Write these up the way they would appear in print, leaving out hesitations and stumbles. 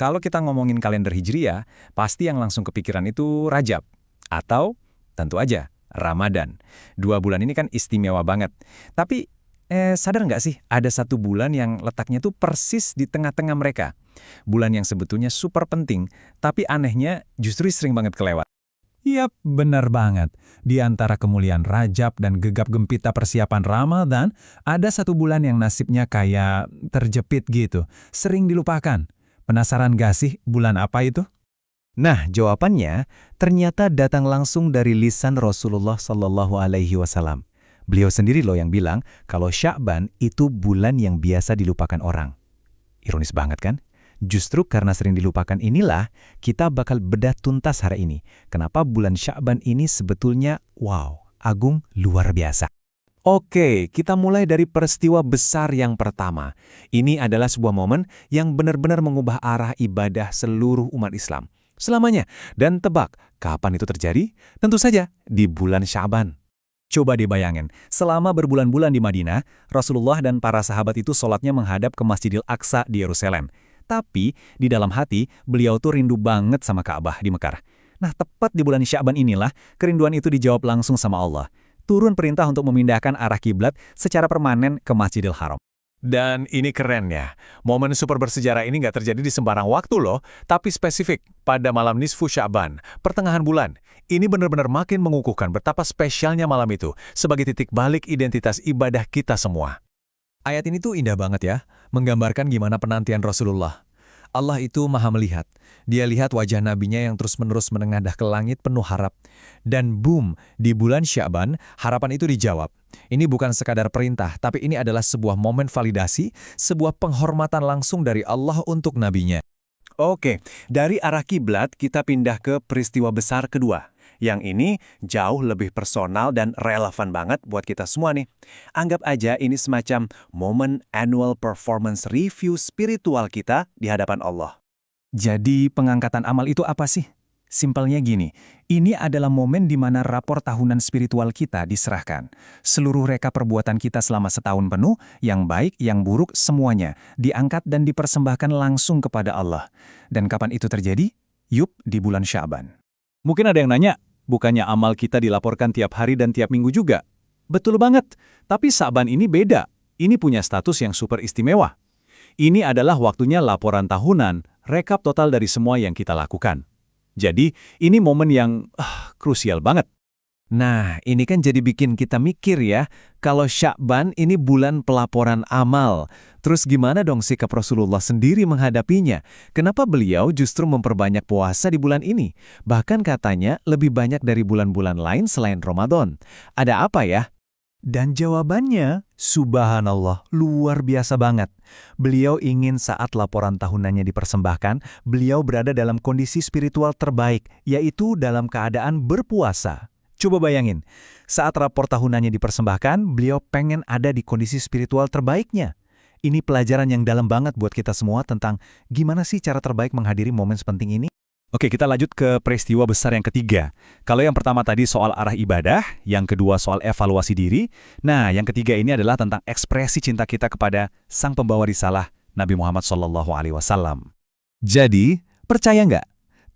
Kalau kita ngomongin kalender Hijriah, pasti yang langsung kepikiran itu Rajab. Atau, tentu aja, Ramadan. 2 bulan ini kan istimewa banget. Tapi, sadar nggak sih, ada satu bulan yang letaknya tuh persis di tengah-tengah mereka. Bulan yang sebetulnya super penting, tapi anehnya justru sering banget kelewat. Yap, benar banget. Di antara kemuliaan Rajab dan gegap gempita persiapan Ramadan, ada satu bulan yang nasibnya kayak terjepit gitu, sering dilupakan. Penasaran gak sih bulan apa itu? Nah, jawabannya ternyata datang langsung dari lisan Rasulullah Shallallahu Alaihi Wasallam. Beliau sendiri loh yang bilang kalau Sya'ban itu bulan yang biasa dilupakan orang. Ironis banget kan? Justru karena sering dilupakan inilah kita bakal bedah tuntas hari ini. Kenapa bulan Sya'ban ini sebetulnya agung luar biasa. Oke, kita mulai dari peristiwa besar yang pertama. Ini adalah sebuah momen yang benar-benar mengubah arah ibadah seluruh umat Islam selamanya. Dan tebak, kapan itu terjadi? Tentu saja di bulan Sya'ban. Coba dibayangin, selama berbulan-bulan di Madinah, Rasulullah dan para sahabat itu sholatnya menghadap ke Masjidil Aqsa di Yerusalem. Tapi, di dalam hati, beliau tuh rindu banget sama Ka'bah di Mekah. Nah, tepat di bulan Sya'ban inilah, kerinduan itu dijawab langsung sama Allah. Turun perintah untuk memindahkan arah kiblat secara permanen ke Masjidil Haram. Dan ini keren ya, momen super bersejarah ini nggak terjadi di sembarang waktu loh, tapi spesifik pada malam nisfu Sya'ban, pertengahan bulan. Ini benar-benar makin mengukuhkan betapa spesialnya malam itu sebagai titik balik identitas ibadah kita semua. Ayat ini tuh indah banget ya, menggambarkan gimana penantian Rasulullah. Allah itu maha melihat. Dia lihat wajah nabinya yang terus-menerus menengadah ke langit penuh harap. Dan boom, di bulan Sya'ban, harapan itu dijawab. Ini bukan sekadar perintah, tapi ini adalah sebuah momen validasi, sebuah penghormatan langsung dari Allah untuk nabinya. Oke, dari arah kiblat kita pindah ke peristiwa besar kedua. Yang ini jauh lebih personal dan relevan banget buat kita semua nih. Anggap aja ini semacam momen annual performance review spiritual kita di hadapan Allah. Jadi pengangkatan amal itu apa sih? Simpelnya gini, ini adalah momen di mana rapor tahunan spiritual kita diserahkan. Seluruh reka perbuatan kita selama setahun penuh, yang baik, yang buruk, semuanya diangkat dan dipersembahkan langsung kepada Allah. Dan kapan itu terjadi? Yup, di bulan Sya'ban. Mungkin ada yang nanya, bukannya amal kita dilaporkan tiap hari dan tiap minggu juga? Betul banget, tapi Sya'ban ini beda. Ini punya status yang super istimewa. Ini adalah waktunya laporan tahunan, rekap total dari semua yang kita lakukan. Jadi, ini momen yang krusial banget. Nah, ini kan jadi bikin kita mikir ya, kalau Sya'ban ini bulan pelaporan amal. Terus gimana dong sikap Rasulullah sendiri menghadapinya? Kenapa beliau justru memperbanyak puasa di bulan ini? Bahkan katanya lebih banyak dari bulan-bulan lain selain Ramadan. Ada apa ya? Dan jawabannya, subhanallah, luar biasa banget. Beliau ingin saat laporan tahunannya dipersembahkan, beliau berada dalam kondisi spiritual terbaik, yaitu dalam keadaan berpuasa. Coba bayangin, saat rapor tahunannya dipersembahkan, beliau pengen ada di kondisi spiritual terbaiknya. Ini pelajaran yang dalam banget buat kita semua tentang gimana sih cara terbaik menghadiri momen sepenting ini. Oke, kita lanjut ke peristiwa besar yang ketiga. Kalau yang pertama tadi soal arah ibadah, yang kedua soal evaluasi diri, nah yang ketiga ini adalah tentang ekspresi cinta kita kepada Sang Pembawa Risalah, Nabi Muhammad SAW. Jadi, percaya nggak?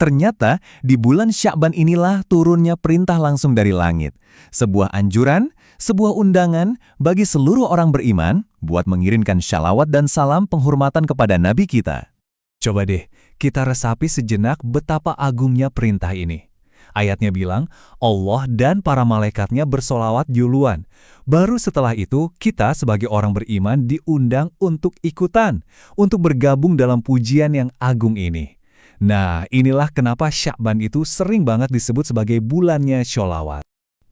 Ternyata di bulan Sya'ban inilah turunnya perintah langsung dari langit. Sebuah anjuran, sebuah undangan bagi seluruh orang beriman buat mengirimkan shalawat dan salam penghormatan kepada Nabi kita. Coba deh, kita resapi sejenak betapa agungnya perintah ini. Ayatnya bilang, Allah dan para malaikatnya bersolawat duluan. Baru setelah itu, kita sebagai orang beriman diundang untuk ikutan, untuk bergabung dalam pujian yang agung ini. Nah, inilah kenapa Sya'ban itu sering banget disebut sebagai bulannya sholawat.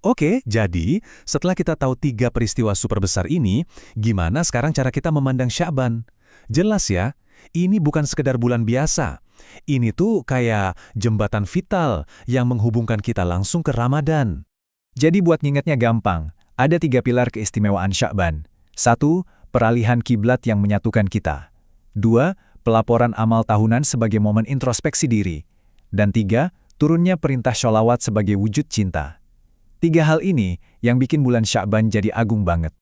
Oke, jadi setelah kita tahu 3 peristiwa super besar ini, gimana sekarang cara kita memandang Sya'ban? Jelas ya, ini bukan sekedar bulan biasa. Ini tuh kayak jembatan vital yang menghubungkan kita langsung ke Ramadan. Jadi buat ngingetnya gampang, ada 3 pilar keistimewaan Sya'ban. 1. Peralihan kiblat yang menyatukan kita. 2. Pelaporan amal tahunan sebagai momen introspeksi diri. Dan 3. Turunnya perintah sholawat sebagai wujud cinta. 3 hal ini yang bikin bulan Sya'ban jadi agung banget.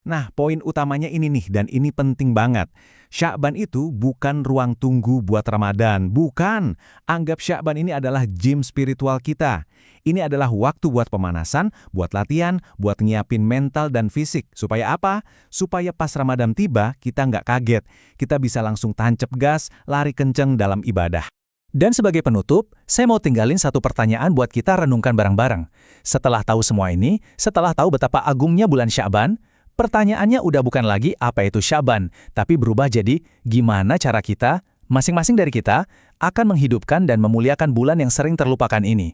Nah, poin utamanya ini nih, dan ini penting banget. Sya'ban itu bukan ruang tunggu buat Ramadan, bukan. Anggap Sya'ban ini adalah gym spiritual kita. Ini adalah waktu buat pemanasan, buat latihan, buat nyiapin mental dan fisik. Supaya apa? Supaya pas Ramadan tiba, kita nggak kaget. Kita bisa langsung tancap gas, lari kenceng dalam ibadah. Dan sebagai penutup, saya mau tinggalin satu pertanyaan buat kita renungkan bareng-bareng. Setelah tahu semua ini, setelah tahu betapa agungnya bulan Sya'ban, pertanyaannya udah bukan lagi apa itu Sya'ban, tapi berubah jadi gimana cara kita, masing-masing dari kita, akan menghidupkan dan memuliakan bulan yang sering terlupakan ini.